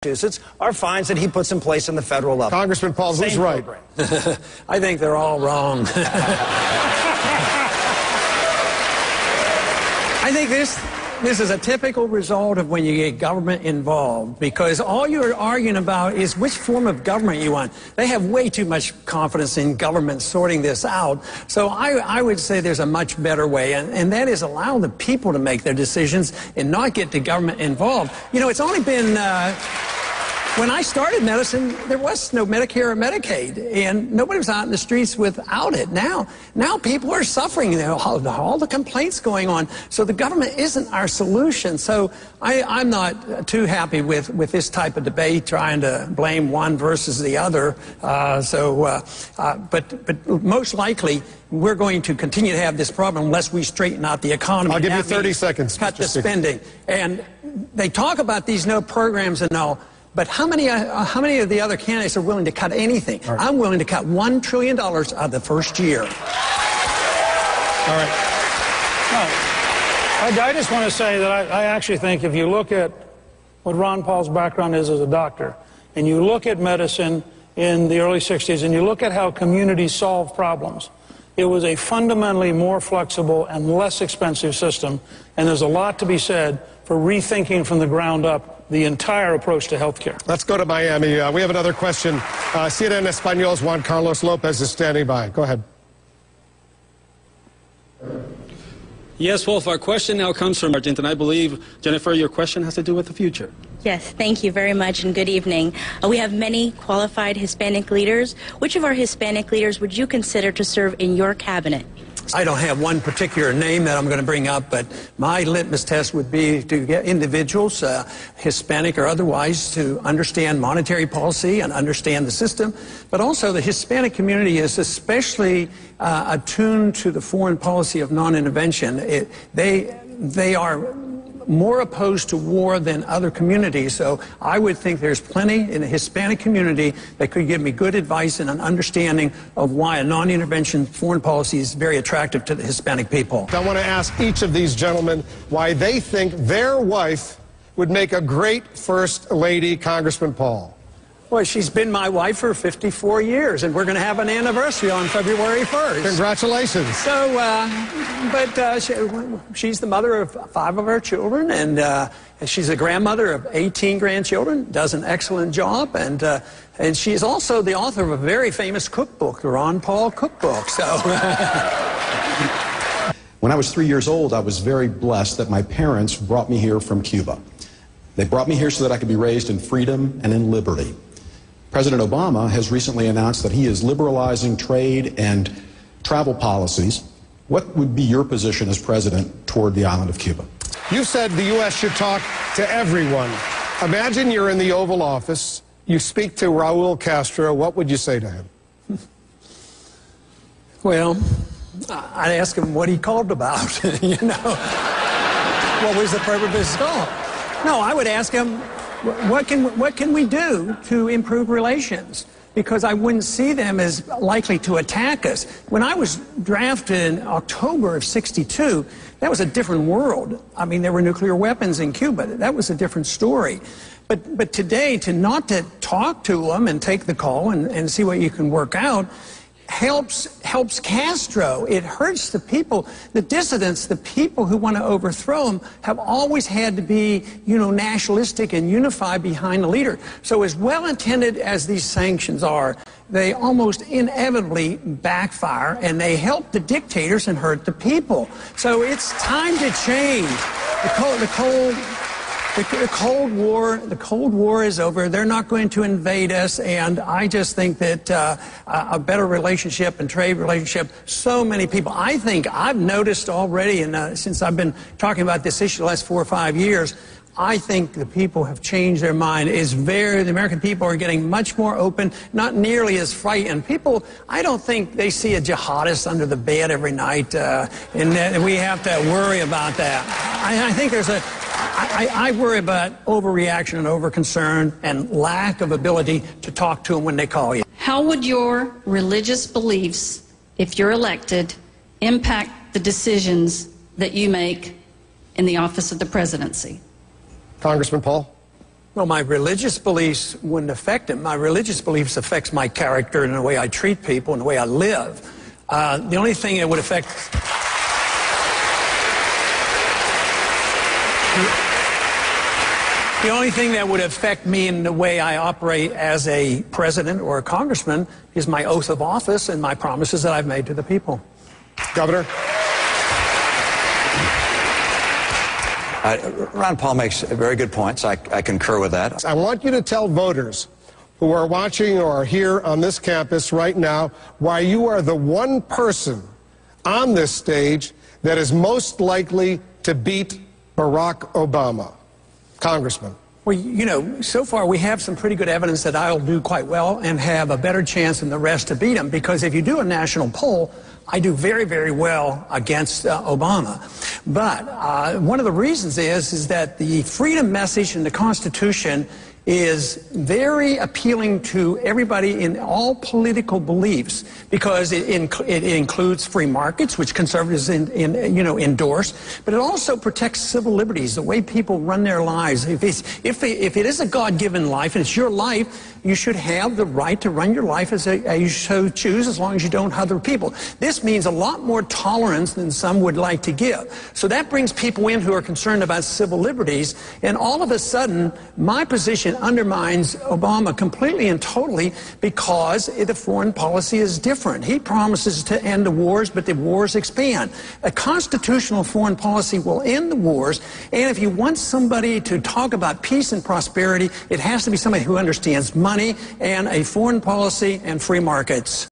Massachusetts are fines that he puts in place on the federal level. Congressman Paul, who's right? I think they're all wrong. I think this is a typical result of when you get government involved, because all you're arguing about is which form of government you want. They have way too much confidence in government sorting this out. So I would say there's a much better way, and that is allow the people to make their decisions and not get the government involved. You know, it's only been... when I started medicine, there was no Medicare or Medicaid, and nobody was out in the streets without it. Now people are suffering. You know, all the complaints going on. So the government isn't our solution. So I'm not too happy with this type of debate, trying to blame one versus the other. But most likely, we're going to continue to have this problem unless we straighten out the economy. I'll give you 30 seconds. Cut the spending. And they talk about these no programs and all. But how many of the other candidates are willing to cut anything? Right. I'm willing to cut $1 trillion out of the first year. All right. I just want to say that I actually think if you look at what Ron Paul's background is as a doctor, and you look at medicine in the early 60s, and you look at how communities solve problems, it was a fundamentally more flexible and less expensive system, and there's a lot to be said for rethinking from the ground up the entire approach to health care. Let's go to Miami. We have another question. CNN Español's Juan Carlos Lopez is standing by. Go ahead. Yes, Wolf, our question now comes from Argentina. I believe, Jennifer, your question has to do with the future. Yes, thank you very much, and good evening. We have many qualified Hispanic leaders. Which of our Hispanic leaders would you consider to serve in your cabinet? I don't have one particular name that I'm going to bring up, but my litmus test would be to get individuals, Hispanic or otherwise, to understand monetary policy and understand the system. But also the Hispanic community is especially attuned to the foreign policy of non-intervention. They are more opposed to war than other communities, so I would think there's plenty in the Hispanic community that could give me good advice and an understanding of why a non-intervention foreign policy is very attractive to the Hispanic people. I want to ask each of these gentlemen why they think their wife would make a great First Lady. Congressman Paul. Well, she's been my wife for 54 years, and we're going to have an anniversary on February 1st. Congratulations. So, she's the mother of 5 of our children, and she's a grandmother of 18 grandchildren, does an excellent job, and she's also the author of a very famous cookbook, the Ron Paul Cookbook. So. When I was 3 years old, I was very blessed that my parents brought me here from Cuba. They brought me here so that I could be raised in freedom and in liberty. President Obama has recently announced that he is liberalizing trade and travel policies. What would be your position as president toward the island of Cuba? You said the U.S. should talk to everyone. Imagine you're in the Oval Office, you speak to Raul Castro, what would you say to him? Well, I'd ask him what he called about, you know. What was the purpose of his call? No, I would ask him, what can we do to improve relations? Because I wouldn't see them as likely to attack us. When I was drafted in October of '62, that was a different world. I mean, there were nuclear weapons in Cuba. That was a different story. But today, not to talk to them and take the call and see what you can work out, helps Castro. It hurts the people, the dissidents, the people who want to overthrow him have always had to be, you know, nationalistic and unified behind the leader. So as well-intended as these sanctions are, they almost inevitably backfire, and they help the dictators and hurt the people. So it's time to change. The Cold War is over. They're not going to invade us, and I just think that a better relationship and trade relationship, so many people, I think I've noticed already, and since I've been talking about this issue the last 4 or 5 years, I think the people have changed their mind. The American people are getting much more open, not nearly as frightened. People, I don't think they see a jihadist under the bed every night, and we have to worry about that. I think there's I worry about overreaction and overconcern and lack of ability to talk to them when they call you. How would your religious beliefs, if you're elected, impact the decisions that you make in the office of the presidency? Congressman Paul. Well, my religious beliefs wouldn't affect him. My religious beliefs affects my character and the way I treat people and the way I live. The only thing that would affect... The only thing that would affect me in the way I operate as a president or a congressman is my oath of office and my promises that I've made to the people. Governor? Ron Paul makes very good points. I concur with that. I want you to tell voters who are watching or are here on this campus right now why you are the one person on this stage that is most likely to beat Barack Obama. Congressman. Well, you know, so far we have some pretty good evidence that I'll do quite well and have a better chance than the rest to beat him, because if you do a national poll, I do very, very well against Obama. But one of the reasons is that the freedom message in the Constitution is very appealing to everybody in all political beliefs, because it includes free markets, which conservatives endorse, but it also protects civil liberties, the way people run their lives. If it is a God-given life and it's your life, you should have the right to run your life as you so choose, as long as you don't hurt other people. This means a lot more tolerance than some would like to give. So that brings people in who are concerned about civil liberties, and all of a sudden, my position undermines Obama completely and totally, because the foreign policy is different. He promises to end the wars, but the wars expand. A constitutional foreign policy will end the wars, and if you want somebody to talk about peace and prosperity, it has to be somebody who understands money and a foreign policy and free markets.